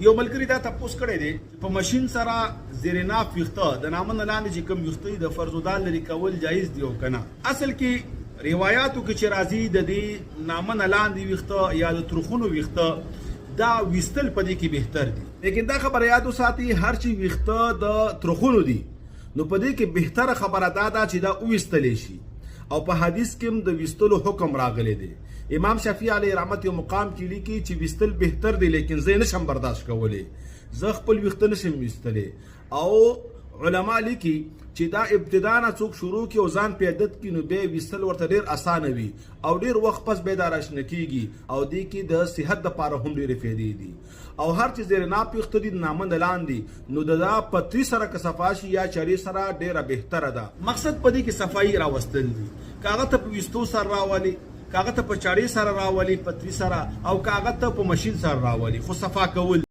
یو ملګری دا تاسو کړی دی په ماشين سره زیرناف ویخته د نامه لاندې چې کوم ویخته د فرزودال لري کول جایز دی او کنه. اصل کې روایتو کې چې راځي د دې نامه لاندې ویخته یا د ترخونو ویخته دا ویستل پدې کې بهتر دي، لیکن دا خبره یادو ساتي هر چی ویخته د ترخونو دي نو پدې کې بهتره خبره دا چې دا ویستل شي او په حدیث کې د ویستلو حکم راغلی دی. امام شافعی علیه رحمت یو مقام کې لیکي چې ویستل بهتر دی، لیکن زه نشم برداشت کولی، زه خپل ویخته نشم ویستلی. او علما لیکي چې دا ابتدا نه څوک شروع کی او ځان په عادت کې نو به ویستل ورته ډیر اسانه وي او ډیر وخت پس به دارش نکېږي او دې کې د صحت لپاره هم ډیر فائدې دي. او هر چې زیر نه پیخته دي نامند لاندې نو دا پتری سره که صفاشي یا چری سره ډیره بهتره ده. مقصد پدې کې صفائی راوستل دي، کاغذ ته ویستو سره راولي، کاغذ ته په چاړي سره راولي، پتری سره او کاغذ ته په ماشين سره راولي، خو صفا کول